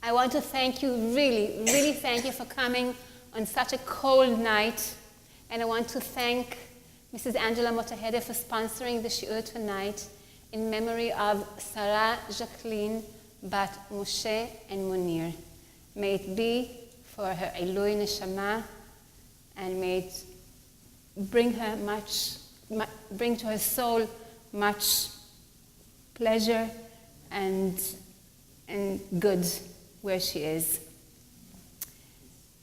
I want to thank you, really, really thank you for coming on such a cold night. And I want to thank Mrs. Angela Motahede for sponsoring the shiur tonight in memory of Sarah Jacqueline Bat Moshe and Munir. May it be for her Eloi Neshama, and may it bring to her soul much pleasure and good where she is.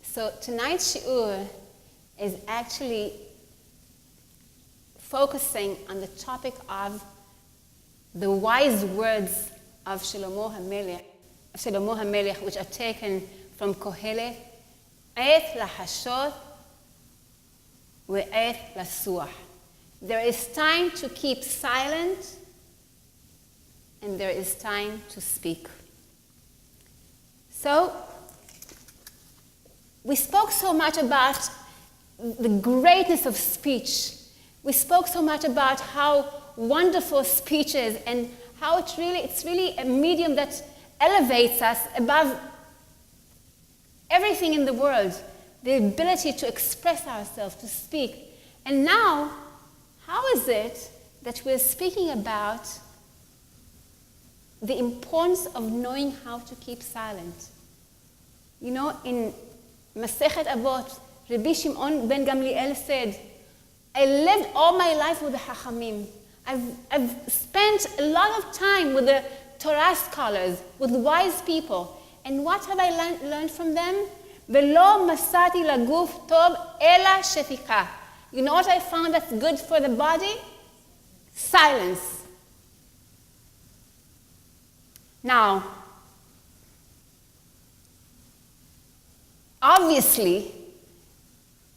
So tonight's shiur is actually focusing on the topic of the wise words of Shlomo HaMelech, which are taken from Kohelet, Eit lahashot ve'et lasuach. There is time to keep silent, and there is time to speak. So, we spoke so much about the greatness of speech. We spoke so much about how wonderful speech is and how it's really a medium that elevates us above everything in the world, the ability to express ourselves, to speak. And now, how is it that we're speaking about the importance of knowing how to keep silent? You know, in Masechet Avot, Rabbi Shimon ben Gamliel said, I lived all my life with the Chachamim. I've spent a lot of time with the Torah scholars, with wise people. And what have I learned from them? Velo masati laguf tov ela shetika. You know what I found that's good for the body? Silence. Now, obviously,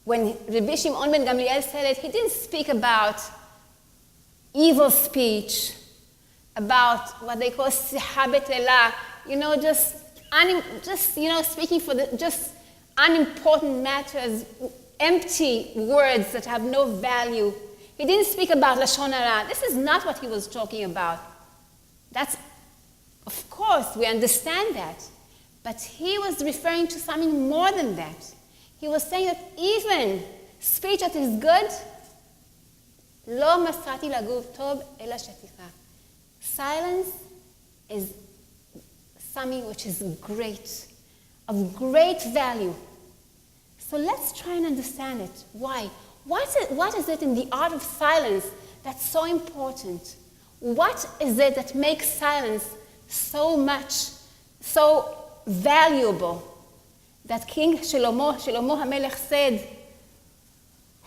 when Rabbi Shimon ben Gamliel said it, he didn't speak about evil speech, about what they call siha betela, speaking for just unimportant matters, empty words that have no value. He didn't speak about lashon hara. This is not what he was talking about. That's, of course, we understand that. But he was referring to something more than that. He was saying that even speech that is good, lo masati laguf tov ela shetika. Silence is something which is great, of great value. So let's try and understand it. Why? What is it in the art of silence that's so important? What is it that makes silence so valuable, that King Shlomo HaMelech said,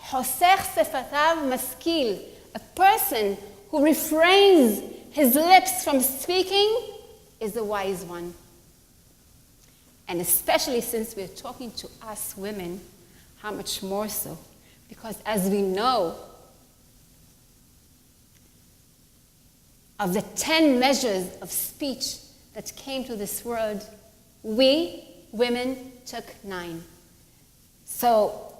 Hosech sefatav maskil, a person who refrains his lips from speaking is a wise one. And especially since we're talking to us women, how much more so? Because as we know, of the 10 measures of speech that came to this world, we, women, took 9. So,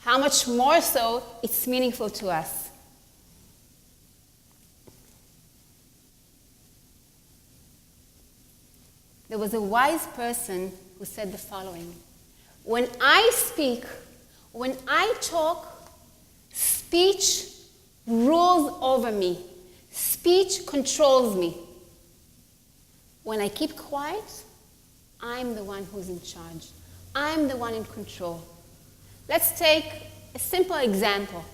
how much more so it's meaningful to us. There was a wise person who said the following: when I speak, when I talk, speech rules over me. Speech controls me. When I keep quiet, I'm the one who's in charge. I'm the one in control. Let's take a simple example.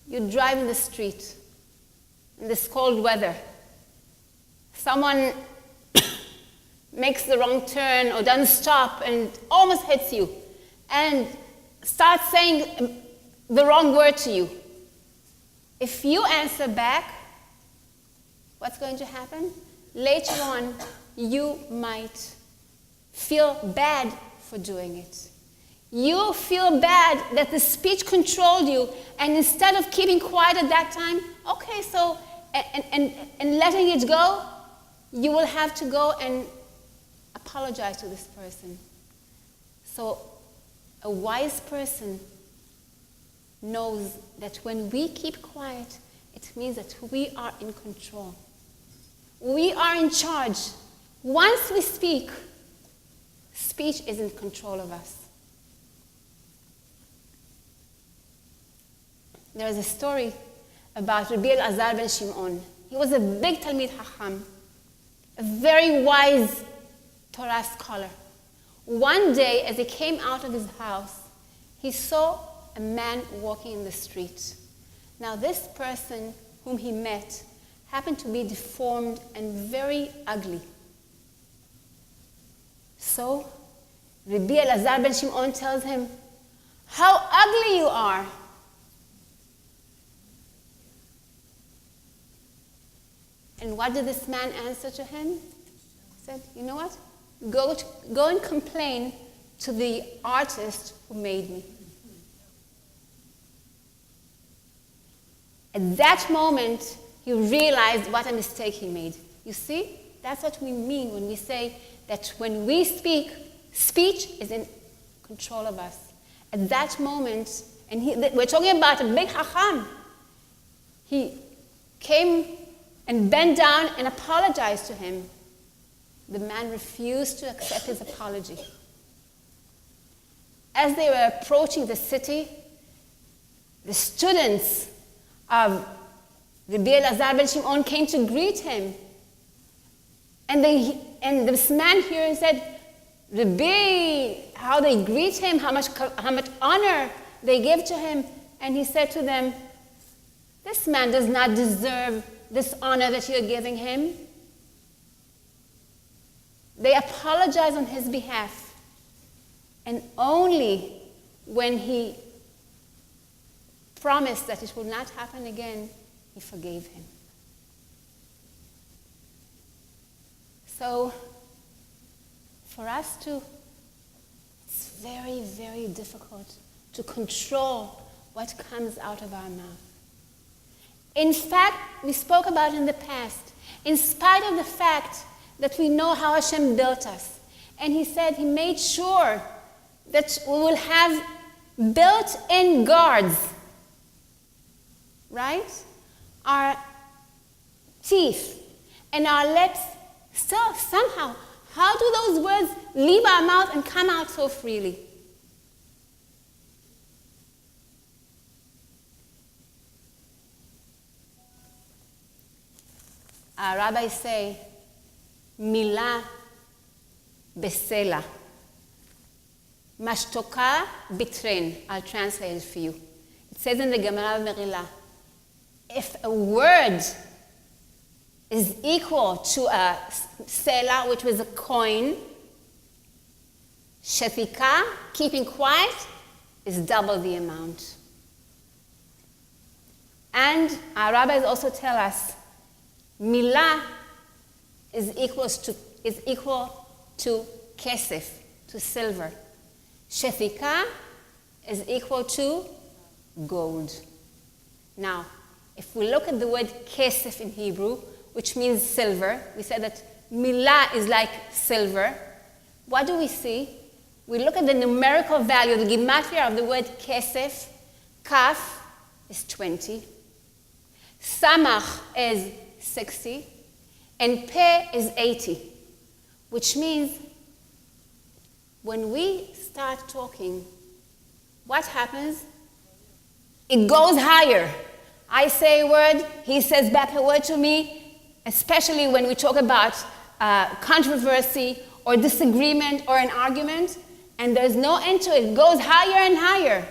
You drive in the street in this cold weather. Someone makes the wrong turn or doesn't stop and almost hits you and starts saying the wrong word to you. If you answer back, what's going to happen? Later on, you might feel bad for doing it. You feel bad that the speech controlled you, and instead of keeping quiet at that time, okay, so, and letting it go, you will have to go and apologize to this person. So, a wise person knows that when we keep quiet, it means that we are in control. We are in charge. Once we speak, speech is in control of us. There is a story about Rabbi Elazar ben Shimon. He was a big Talmid Chacham, a very wise Torah scholar. One day, as he came out of his house, he saw a man walking in the street. Now, this person whom he met happened to be deformed and very ugly. So, Rabbi Elazar ben Shimon tells him, "How ugly you are!" And what did this man answer to him? He said, "You know what? Go and complain to the artist who made me." At that moment, he realized what a mistake he made. You see, that's what we mean when we say that when we speak, speech is in control of us. At that moment, and we're talking about a big Chacham. He came and bent down and apologized to him. The man refused to accept his apology. As they were approaching the city, the students of Rabbi Elazar ben Shimon came to greet him. And this man here said, "Rabbi," how they greet him, how much honor they give to him. And he said to them, "This man does not deserve this honor that you're giving him." They apologized on his behalf. And only when he promised that it would not happen again, he forgave him. So, for us it's very, very difficult to control what comes out of our mouth. In fact, we spoke about in the past, in spite of the fact that we know how Hashem built us, and he said he made sure that we will have built-in guards, right? Our teeth and our lips, still somehow, how do those words leave our mouth and come out so freely? Our rabbis say, "Mila besela, mashtoka bitren." I'll translate it for you. It says in the Gemara Merila, if a word is equal to a sela, which was a coin, shetika, keeping quiet, is double the amount. And our rabbis also tell us, Milah is equal to kesef, to silver. Shetika is equal to gold. Now, if we look at the word kesef in Hebrew, which means silver, we said that milah is like silver. What do we see? We look at the numerical value, the gematria of the word kesef. Kaf is 20. Samach is 60. And Peh is 80. Which means when we start talking, what happens? It goes higher. I say a word, he says back a word to me, especially when we talk about controversy or disagreement or an argument, and there's no end to it. It goes higher and higher.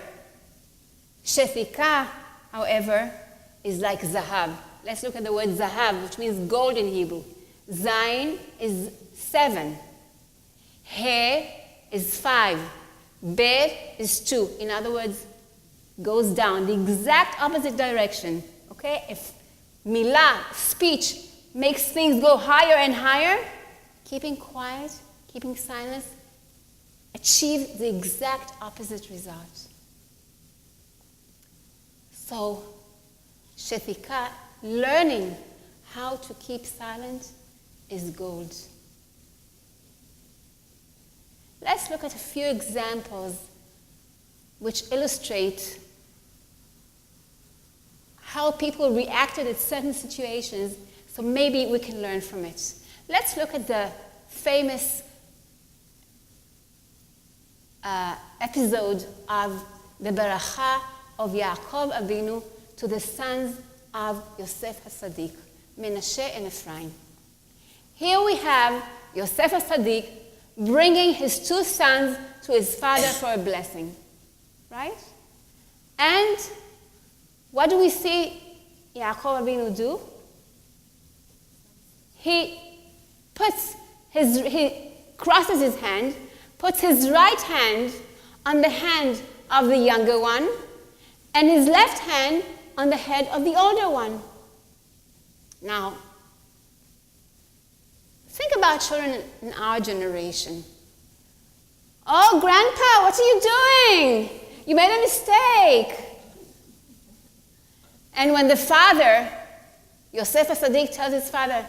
Shefika, however, is like zahab. Let's look at the word zahab, which means gold in Hebrew. Zayin is 7. He is 5. Bet is 2. In other words, goes down, the exact opposite direction. Okay? If milah, speech, makes things go higher and higher, keeping quiet, keeping silence, achieve the exact opposite result. So, shetika, learning how to keep silent, is gold. Let's look at a few examples which illustrate how people reacted at certain situations, So maybe we can learn from it. Let's look at the famous episode of the beracha of Yaakov Avinu to the sons of Yosef HaSadik, Menashe and Ephraim. Here we have Yosef HaSadik bringing his two sons to his father for a blessing, right? And what do we see Yaakov Avinu do? He crosses his hand, puts his right hand on the hand of the younger one, and his left hand on the head of the older one. Now, think about children in our generation. Oh, Grandpa, what are you doing? You made a mistake. And when the father, Yosef HaSadik, tells his father,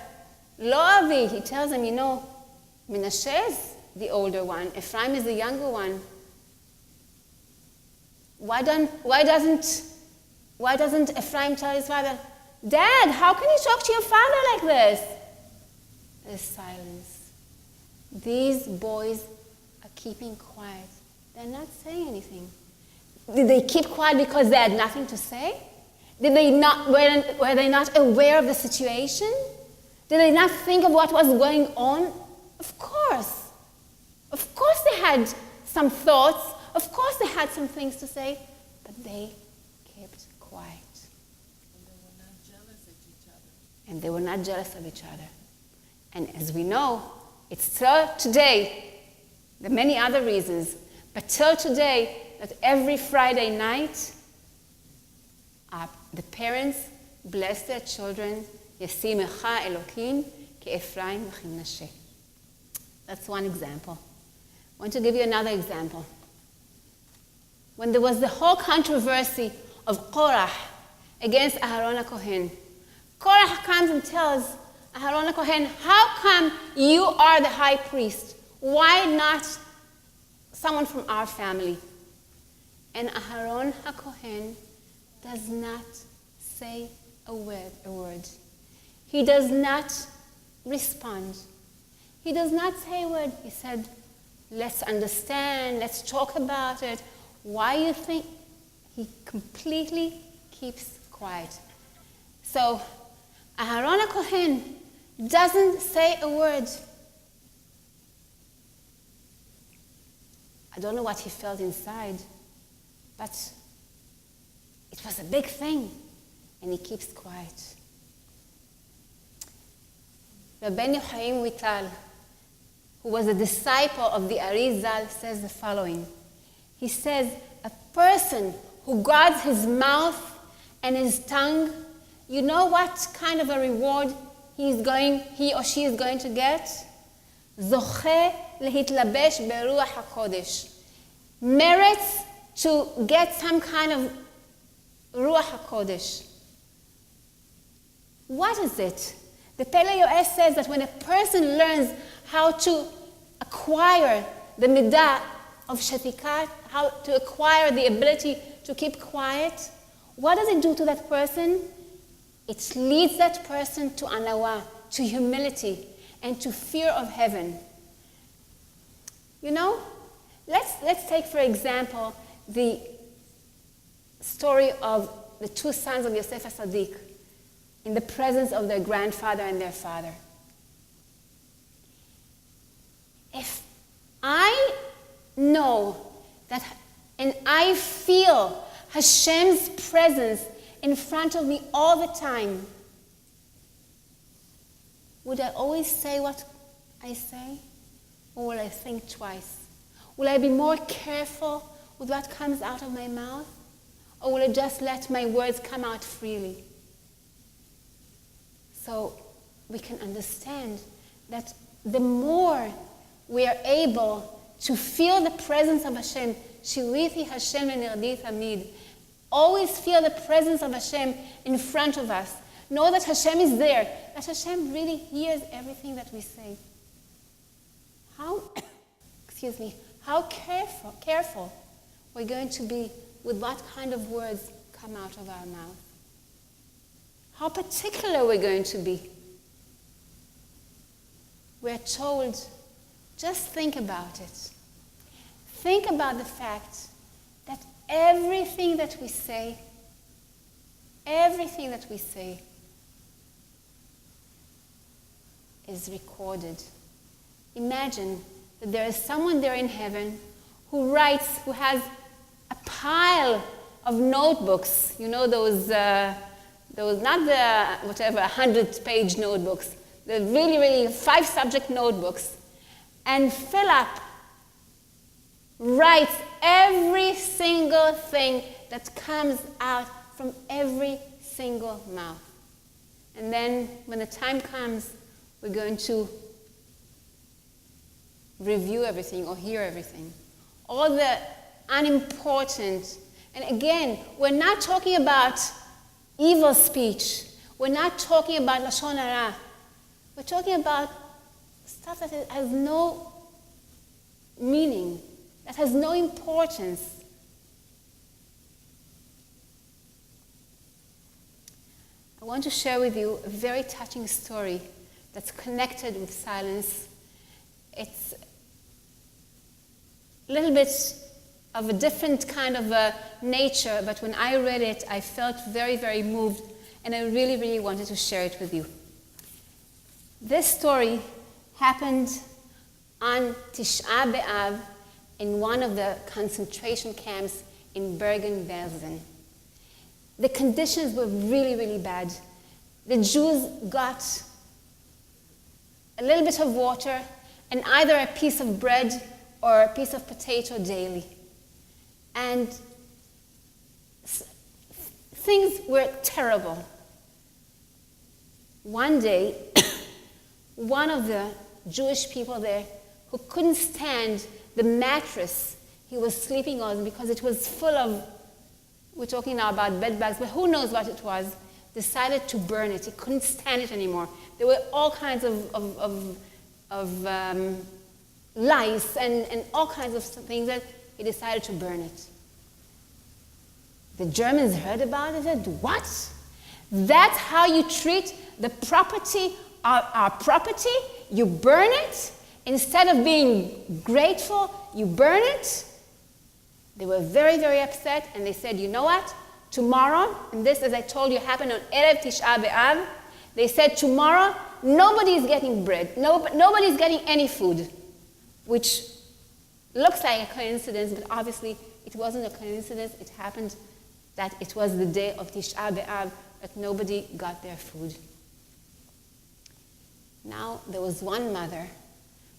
Lo Avi, he tells him, Menashe is the older one, Ephraim is the younger one. Why doesn't Ephraim tell his father, Dad, how can you talk to your father like this? There's silence. These boys are keeping quiet. They're not saying anything. Did they keep quiet because they had nothing to say? Were they not aware of the situation? Did they not think of what was going on? Of course. Of course they had some thoughts. Of course they had some things to say. But they kept quiet. And they were not jealous of each other. And they were not jealous of each other. And as we know, it's till today, there are many other reasons, but till today, that every Friday night, the parents bless their children, Yesimecha Elokim Ke'Ephraim V'Menashe. That's one example. I want to give you another example. When there was the whole controversy of Korach against Aharon HaKohen, Korach comes and tells Aharon HaKohen, how come you are the high priest? Why not someone from our family? And Aharon HaKohen does not say a word. He does not respond. He does not say a word. He said, let's understand, let's talk about it. Why you think? He completely keeps quiet. So Aharon HaKohen doesn't say a word. I don't know what he felt inside, but it was a big thing, and he keeps quiet. Rabbanith Ruth Menashe, who was a disciple of the Arizal, says the following. He says, a person who guards his mouth and his tongue, you know what kind of a reward he or she is going to get? Zoche lehitlabesh beruach hakodesh. Merits to get some kind of ruach hakodesh. What is it? The Pele Yoes says that when a person learns how to acquire the midah of shetikat, how to acquire the ability to keep quiet, what does it do to that person? It leads that person to anawa, to humility, and to fear of heaven. Let's take, for example, the story of the two sons of Yosef HaSadik in the presence of their grandfather and their father. If I know that, and I feel Hashem's presence in front of me all the time, would I always say what I say? Or will I think twice? Will I be more careful with what comes out of my mouth? Or will I just let my words come out freely? So we can understand that the more we are able to feel the presence of Hashem, Shirithi Hashem v'nirdi tamid, always feel the presence of Hashem in front of us. Know that Hashem is there, that Hashem really hears everything that we say. How careful we're going to be with what kind of words come out of our mouth. How particular we're going to be. we're told, just think about it. Think about the fact that everything that we say is recorded. Imagine that there is someone there in heaven who writes, who has a pile of notebooks, you know, those not the, whatever, 100-page notebooks, the really 5-subject notebooks, and writes every single thing that comes out from every single mouth. And then when the time comes, we're going to review everything or hear everything. All the unimportant. And again, we're not talking about evil speech. We're not talking about lashon hara. We're talking about stuff that has no meaning, that has no importance. I want to share with you a very touching story that's connected with silence. It's a little bit of a different kind of a nature, but when I read it, I felt very, very moved, and I really, really wanted to share it with you. This story happened on Tisha B'Av in one of the concentration camps in Bergen-Belsen. The conditions were really, really bad. The Jews got a little bit of water and either a piece of bread or a piece of potato daily. And things were terrible. One day, one of the Jewish people there who couldn't stand the mattress he was sleeping on because it was full of, we're talking now about bed bugs, but who knows what it was, decided to burn it. He couldn't stand it anymore. There were all kinds of lice and all kinds of things that he decided to burn it. The Germans heard about it and said, "What? That's how you treat the property, our property? You burn it? Instead of being grateful, you burn it?" They were very, very upset, and they said, "You know what? Tomorrow," and this, as I told you, happened on Erev Tisha B'Av, they said, "Tomorrow, nobody's getting bread. Nobody's getting any food," which looks like a coincidence, but obviously it wasn't a coincidence. It happened that it was the day of Tisha B'Av that nobody got their food. Now, there was one mother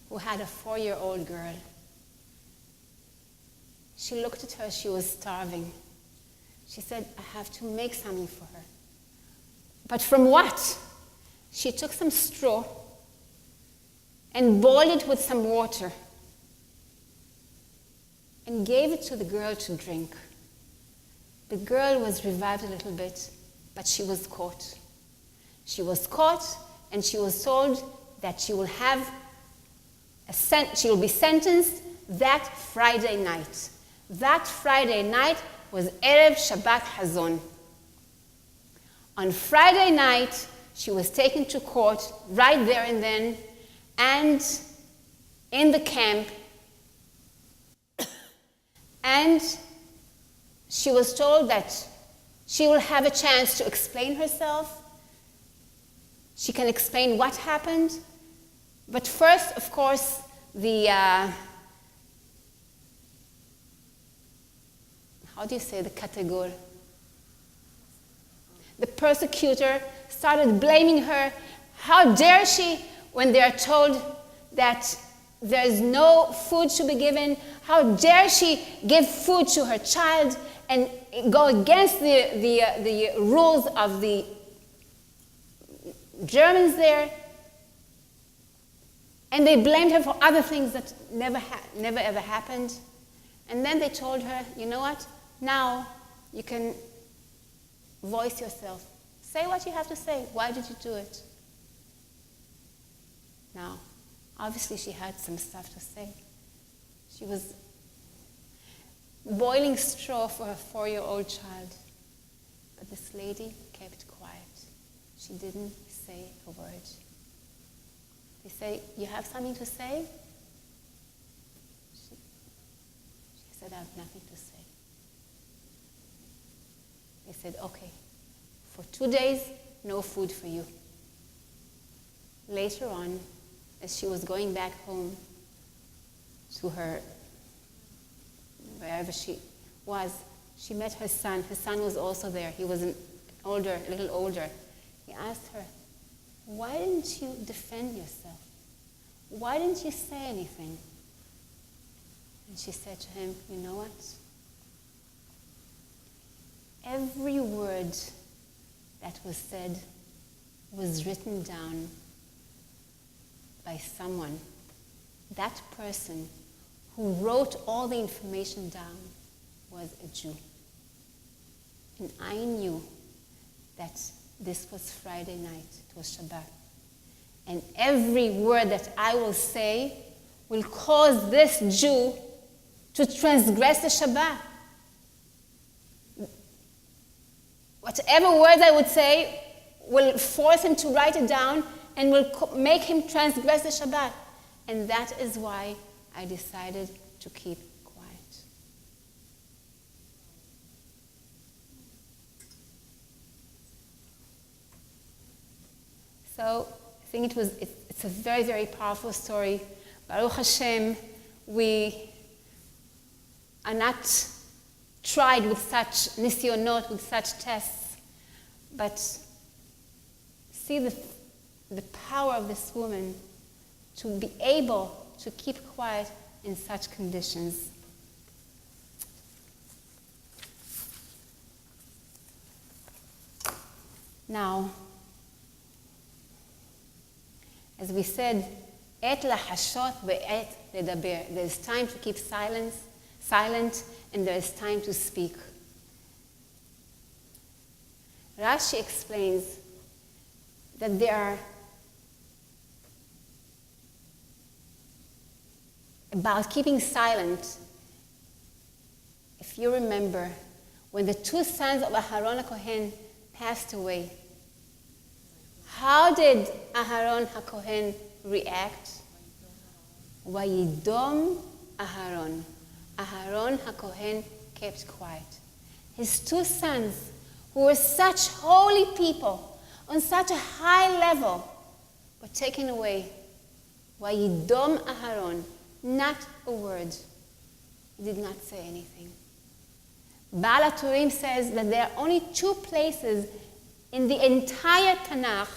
who had a 4-year-old girl. She looked at her, she was starving. She said, "I have to make something for her." But from what? She took some straw and boiled it with some water and gave it to the girl to drink. The girl was revived a little bit, but she was caught. She was caught, and she was told that she will be sentenced that Friday night. That Friday night was Erev Shabbat Hazon. On Friday night, she was taken to court right there and then, and in the camp, and she was told that she will have a chance to explain herself. She can explain what happened. But first, of course, the category? The persecutor started blaming her. How dare she, when they are told that there is no food to be given, how dare she give food to her child and go against the rules of the Germans there? And they blamed her for other things that never ever happened. And then they told her, "You know what? Now you can voice yourself. Say what you have to say. Why did you do it?" Now, obviously she had some stuff to say. She was boiling straw for her 4-year-old child. But this lady kept quiet. She didn't say a word. He said, you have something to say? She said, I have nothing to say. He said, okay, for 2 days, no food for you. Later on, as she was going back home to her, wherever she was, she met her son. Her son was also there. He was a little older. He asked her, why didn't you defend yourself? Why didn't you say anything? And she said to him, you know what? Every word that was said was written down by someone. That person who wrote all the information down was a Jew. And I knew that this was Friday night, it was Shabbat. And every word that I will say will cause this Jew to transgress the Shabbat. Whatever words I would say will force him to write it down and will make him transgress the Shabbat. And that is why I decided to keep quiet. So I think it's a very, very powerful story. Baruch Hashem, we are not tried with such nisyonot, with such tests, but see the power of this woman to be able to keep quiet in such conditions. Now, as we said, et lahashot ve'et ledaber. There's time to keep silent, and there is time to speak. Rashi explains that there are about keeping silent. If you remember, when the two sons of Aharon HaKohen passed away, how did Aharon HaKohen react? Vayidom Aharon. Aharon HaKohen kept quiet. His two sons, who were such holy people, on such a high level, were taken away. Vayidom Aharon. Not a word. He did not say anything. Baal HaTurim says that there are only two places in the entire Tanakh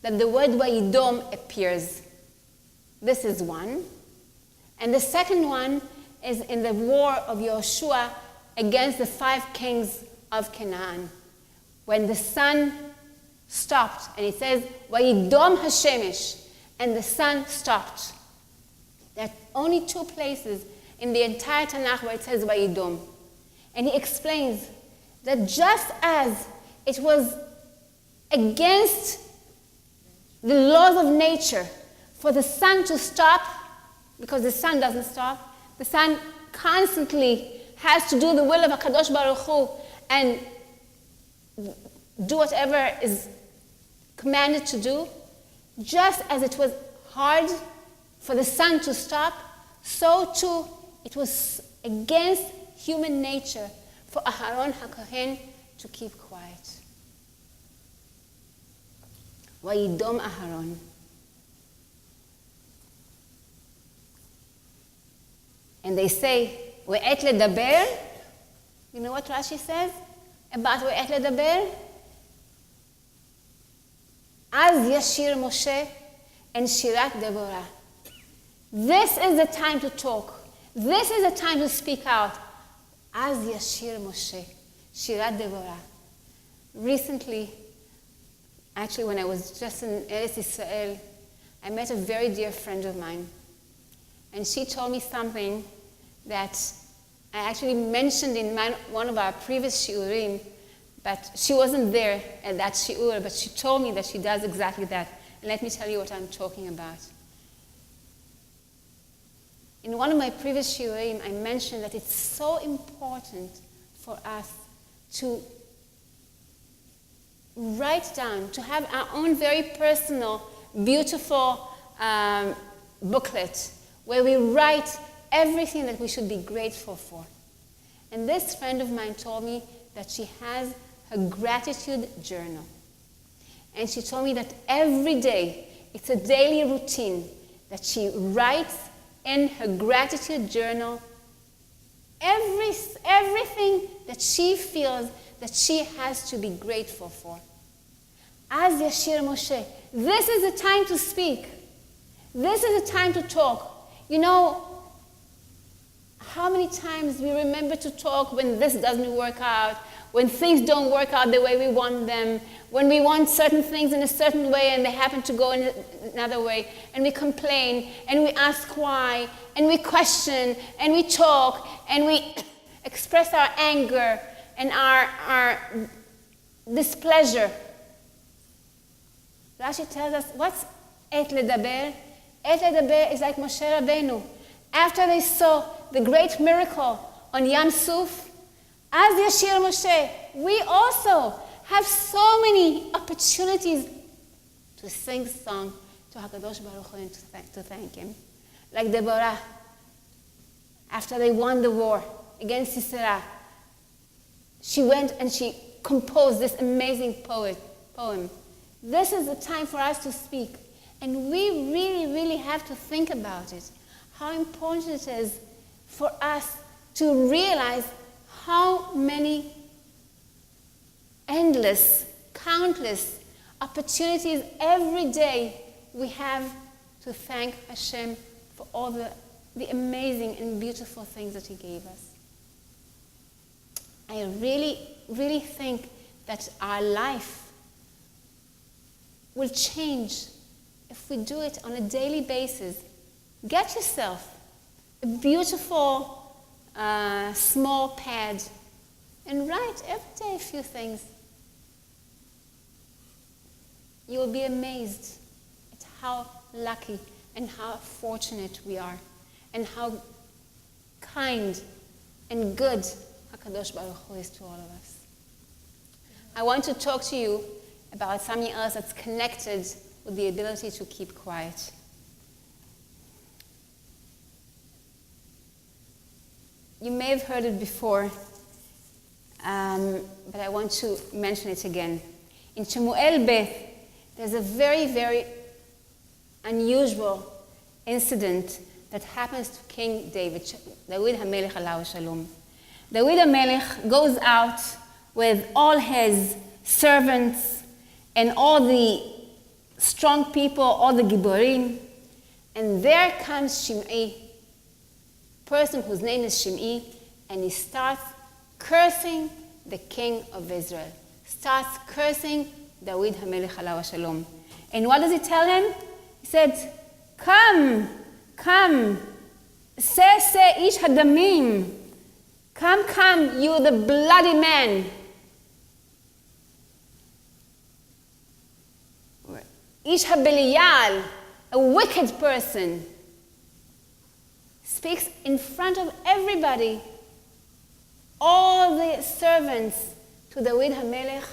that the word Vayidom appears. This is one. And the second one is in the war of Yoshua against the 5 kings of Canaan. When the sun stopped, and it says, Vayidom Hashemesh, and the sun stopped. There are only 2 places in the entire Tanakh where it says Vayidom. And he explains that just as it was against the laws of nature for the sun to stop, because the sun doesn't stop, the sun constantly has to do the will of HaKadosh Baruch Hu and do whatever is commanded to do, just as it was hard for the sun to stop, so too it was against human nature for Aharon HaKohen to keep quiet. Vayidom Aharon. And they say, Ve'et ledaber. You know what Rashi says about Ve'et ledaber? Az yashir Moshe and Shirat Deborah. This is the time to talk. This is the time to speak out. Az yashir Moshe, Shirat Deborah. Recently, actually when I was just in Eretz Israel, I met a very dear friend of mine. And she told me something that I actually mentioned in one of our previous shiurim, but she wasn't there at that shiur, but she told me that she does exactly that. And let me tell you what I'm talking about. In one of my previous shiurim, I mentioned that it's so important for us to write down, to have our own very personal, beautiful booklet where we write everything that we should be grateful for. And this friend of mine told me that she has her gratitude journal. And she told me that every day, it's a daily routine that she writes in her gratitude journal everything that she feels that she has to be grateful for. As Yashir Moshe, this is the time to speak. This is the time to talk. You know, how many times we remember to talk when this doesn't work out, when things don't work out the way we want them, when we want certain things in a certain way and they happen to go in another way, and we complain, and we ask why, and we question, and we talk, and we express our anger and our displeasure. Rashi tells us, what's et ledaber? Et ledaber is like Moshe Rabbeinu. After they saw the great miracle on Yam Suf, as Yashir Moshe, we also have so many opportunities to sing song to HaKadosh Baruch Hu and to thank Him. Like Deborah, after they won the war against Sisera, she went and she composed this amazing poem. This is the time for us to speak. And we really, really have to think about it. How important it is for us to realize how many endless, countless opportunities every day we have to thank Hashem for all the amazing and beautiful things that He gave us. I really, really think that our life will change if we do it on a daily basis. Get yourself a beautiful small pad and write every day a few things. You will be amazed at how lucky and how fortunate we are, and how kind and good HaKadosh Baruch Hu is to all of us. I want to talk to you about something else that's connected with the ability to keep quiet. You may have heard it before, but I want to mention it again. In Shemuel Beth, there's a very, very unusual incident that happens to King David, David HaMelech Alav Shalom. David HaMelech goes out with all his servants and all the strong people, all the Giborim, and there comes Shimei, person whose name is Shimei, and he starts cursing the king of Israel, starts cursing David HaMelech Alav Shalom. And what does he tell him? He said, come, se ish hadamim, come, you the bloody man. Ish habeliyal, a wicked person, speaks in front of everybody, all the servants, to David HaMelech,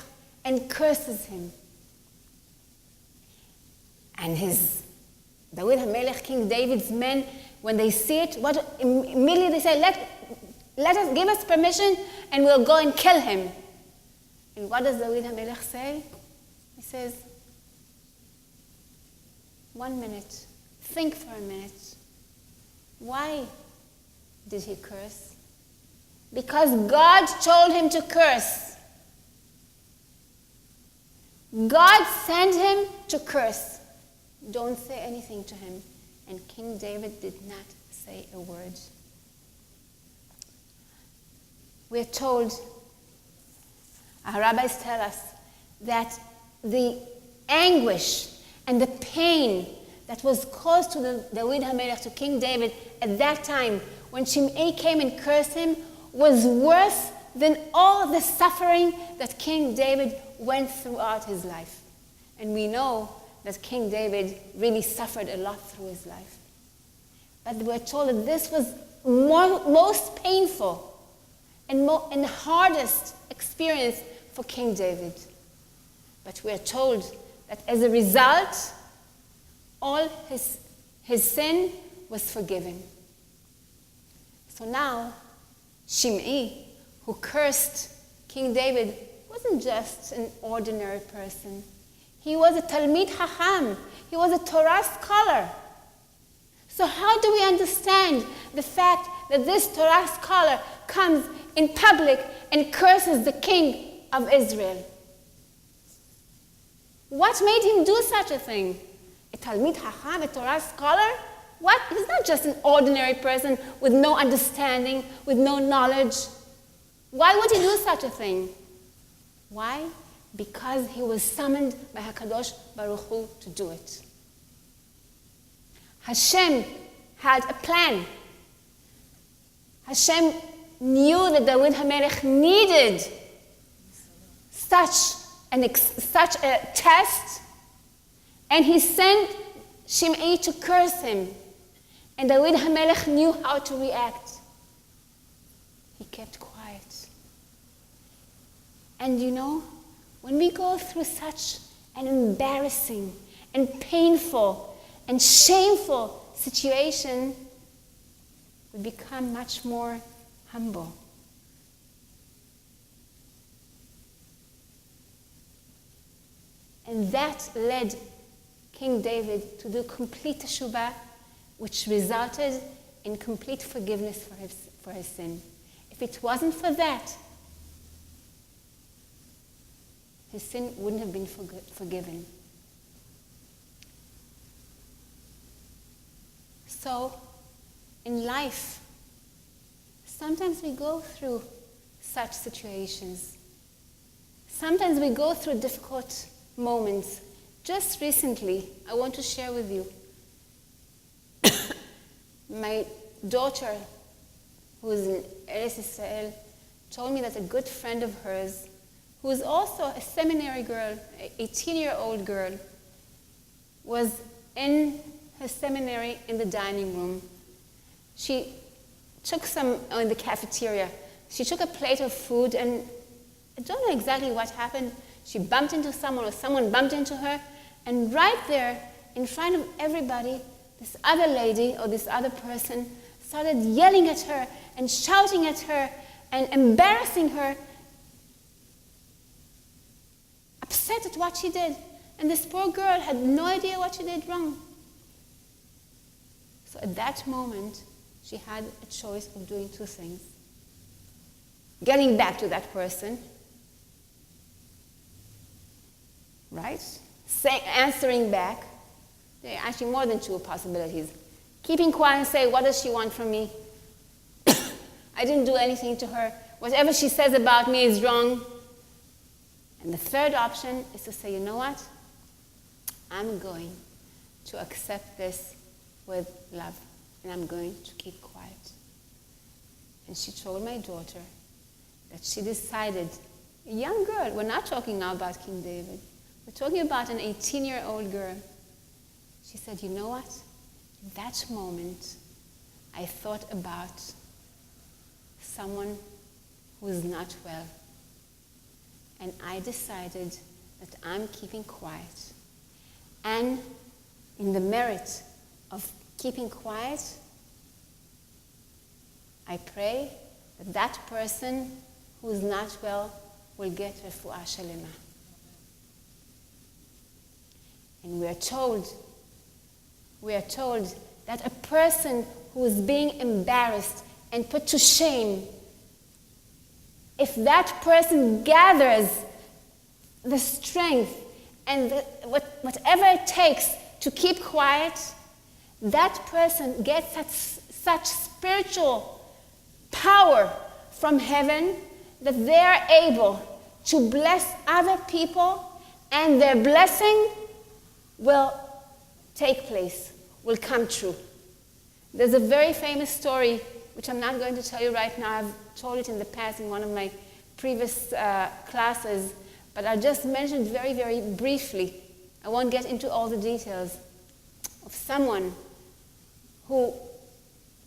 and curses him. And David HaMelech, King David's men, when they see it, immediately they say, let us give us permission and we'll go and kill him. And what does David HaMelech say? He says, 1 minute, think for a minute. Why did he curse? Because God told him to curse. God sent him to curse. Don't say anything to him. And King David did not say a word. We're told, our rabbis tell us, that the anguish and the pain that was caused to David HaMelech, to King David, at that time, when Shimei came and cursed him, was worse than all the suffering that King David went throughout his life. And we know that King David really suffered a lot through his life. But we're told that this was most painful and hardest experience for King David. But we're told that as a result, all his sin was forgiven. So now, Shimei, who cursed King David, wasn't just an ordinary person. He was a Talmid Chacham. He was a Torah scholar. So how do we understand the fact that this Torah scholar comes in public and curses the king of Israel? What made him do such a thing? A Talmid Chacham, a Torah scholar? What? He's not just an ordinary person with no understanding, with no knowledge. Why would he do such a thing? Why? Because he was summoned by HaKadosh Baruch Hu to do it. Hashem had a plan. Hashem knew that David HaMelech needed such a test, and he sent Shimei to curse him. And David HaMelech knew how to react. He kept quiet. And you know, when we go through such an embarrassing and painful and shameful situation, we become much more humble. And that led King David to do complete teshuvah, which resulted in complete forgiveness for his sin. If it wasn't for that, his sin wouldn't have been forgiven. So, in life, sometimes we go through such situations. Sometimes we go through difficult moments. Just recently, I want to share with you, my daughter, who is in Eretz Israel, told me that a good friend of hers, who is also a seminary girl, an 18-year-old girl, was in her seminary in the dining room. She took in the cafeteria, she took a plate of food, and I don't know exactly what happened. She bumped into someone, or someone bumped into her, and right there, in front of everybody, this other lady or this other person started yelling at her and shouting at her and embarrassing her, upset at what she did. And this poor girl had no idea what she did wrong. So at that moment, she had a choice of doing two things. Getting back to that person, right? Answering back. There are actually more than two possibilities. Keeping quiet and say, what does she want from me? I didn't do anything to her. Whatever she says about me is wrong. And the third option is to say, you know what? I'm going to accept this with love, and I'm going to keep quiet. And she told my daughter that she decided, a young girl, we're not talking now about King David, we're talking about an 18-year-old girl. She said, you know what? In that moment, I thought about someone who is not well. And I decided that I'm keeping quiet. And in the merit of keeping quiet, I pray that that person who is not well will get refuah shalema. And we are told that a person who is being embarrassed and put to shame, if that person gathers the strength and whatever it takes to keep quiet, that person gets such spiritual power from heaven that they are able to bless other people, and their blessing will take place, will come true. There's a very famous story, which I'm not going to tell you right now. I've told it in the past in one of my previous classes, but I'll just mention it very, very briefly. I won't get into all the details of someone who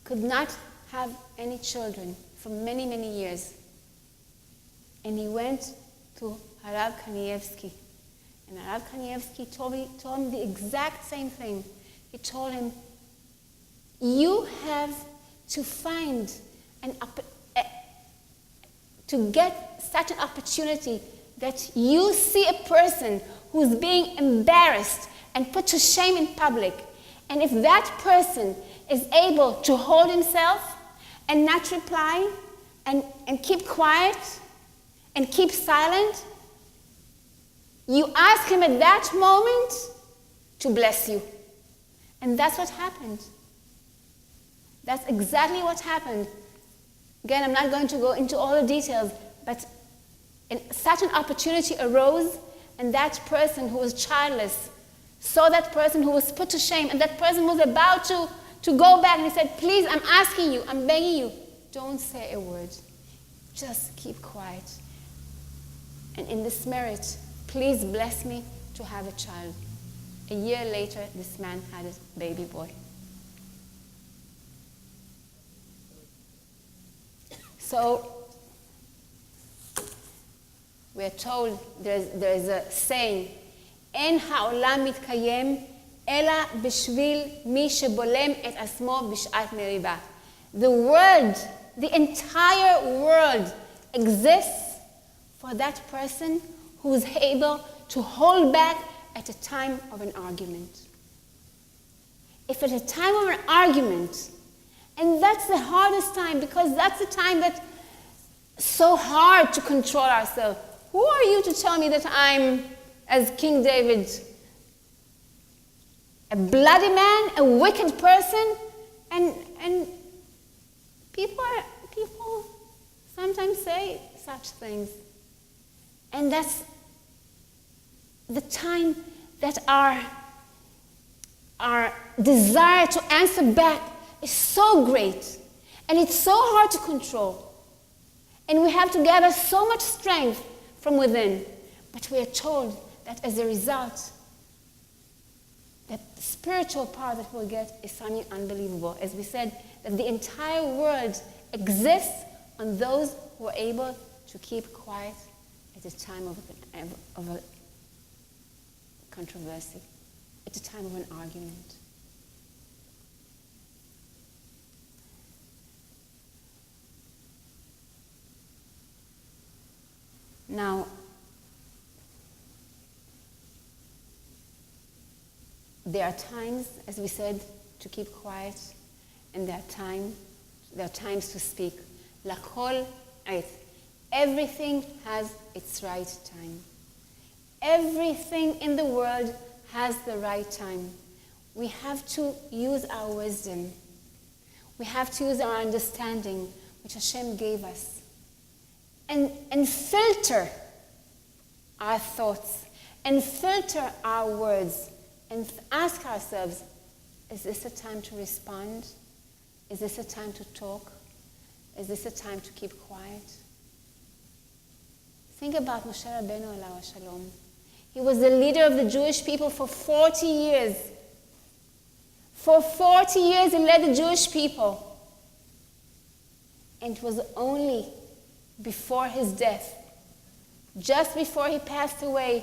could not have any children for many, many years. And he went to Harav Kanievsky. And Harav Kanievsky told him the exact same thing. He told him, you have to find to get such an opportunity that you see a person who's being embarrassed and put to shame in public. And if that person is able to hold himself and not reply and keep quiet and keep silent, you ask him at that moment to bless you. And that's what happened. That's exactly what happened. Again, I'm not going to go into all the details, but such an opportunity arose, and that person who was childless saw that person who was put to shame, and that person was about to go back, and he said, please, I'm asking you, I'm begging you, don't say a word. Just keep quiet. And in this merit, please bless me to have a child. A year later, this man had a baby boy. So, we're told there's a saying, אין העולם מתקיים אלא בשביל מי שבולם את עצמו בשעת מריבה. The world, the entire world exists for that person who is able to hold back at a time of an argument. If at a time of an argument, and that's the hardest time, because that's the time that's so hard to control ourselves. Who are you to tell me that I'm, as King David, a bloody man, a wicked person? And people sometimes say such things. And that's the time that our desire to answer back is so great, and it's so hard to control. And we have to gather so much strength from within. But we are told that as a result, that the spiritual power that we'll get is something unbelievable. As we said, that the entire world exists on those who are able to keep quiet at a time of a controversy, at a time of an argument. Now, there are times, as we said, to keep quiet, and there are times to speak. L'kol עת. Everything has its right time. Everything in the world has the right time. We have to use our wisdom. We have to use our understanding, which Hashem gave us. And filter our thoughts, and filter our words, and ask ourselves, is this a time to respond? Is this a time to talk? Is this a time to keep quiet? Think about Moshe Rabbeinu alav shalom. He was the leader of the Jewish people for 40 years. For 40 years he led the Jewish people. And it was only before his death, just before he passed away,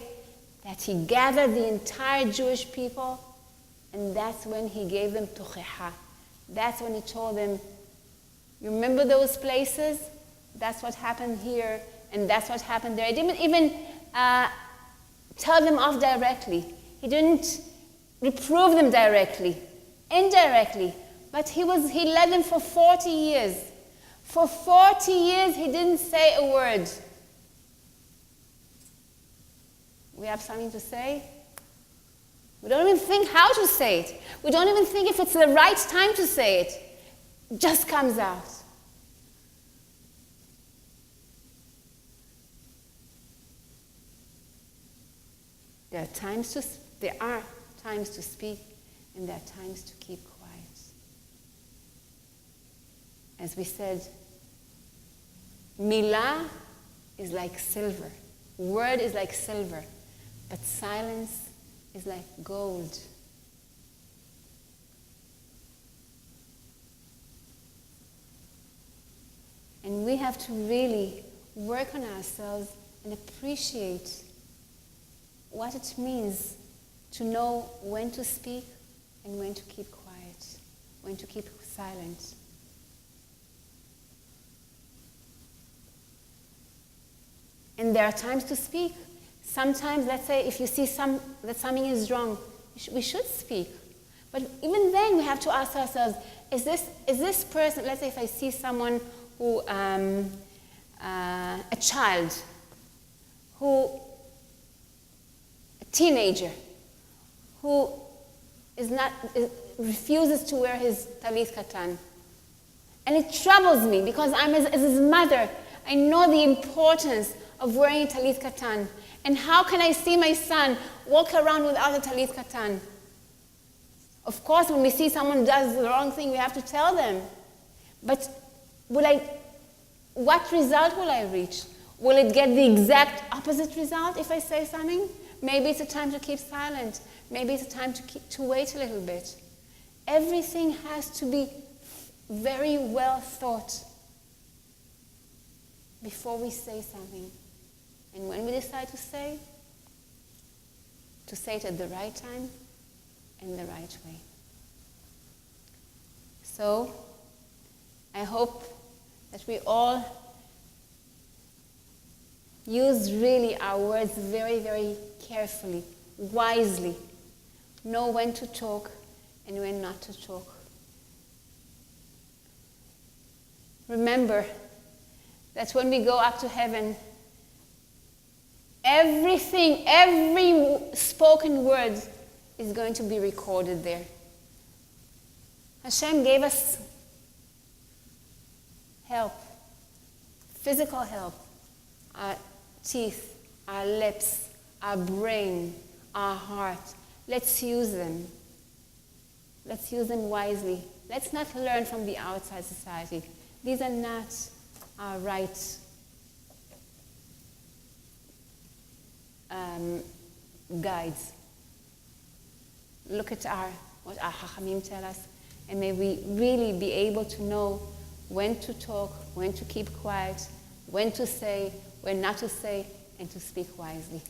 that he gathered the entire Jewish people, and that's when he gave them tocheha. That's when he told them, you remember those places? That's what happened here, and that's what happened there. He didn't even tell them off directly. He didn't reprove them directly, indirectly, but he led them for 40 years. For 40 years, he didn't say a word. We have something to say? We don't even think how to say it. We don't even think if it's the right time to say it. It just comes out. There are times to speak, and there are times to keep quiet. As we said, Milah is like silver. Word is like silver. But silence is like gold. And we have to really work on ourselves and appreciate what it means to know when to speak and when to keep quiet, when to keep silent. And there are times to speak. Sometimes, let's say, if you see that something is wrong, we should speak. But even then, we have to ask ourselves, is this person, let's say if I see someone who, a child, a teenager, who refuses to wear his talit katan. And it troubles me because I'm as his mother, I know the importance of wearing a talit katan. And how can I see my son walk around without a talit katan? Of course, when we see someone does the wrong thing, we have to tell them. But what result will I reach? Will it get the exact opposite result if I say something? Maybe it's a time to keep silent. Maybe it's a time to wait a little bit. Everything has to be very well thought before we say something. And when we decide to say it at the right time and the right way. So, I hope that we all use really our words very, very carefully, wisely. Know when to talk and when not to talk. Remember that when we go up to heaven, every spoken word is going to be recorded there. Hashem gave us help, physical help, our teeth, our lips, our brain, our heart. Let's use them. Let's use them wisely. Let's not learn from the outside society. These are not our right guides. Look at what our Chachamim tell us, and may we really be able to know when to talk, when to keep quiet, when to say, when not to say, and to speak wisely.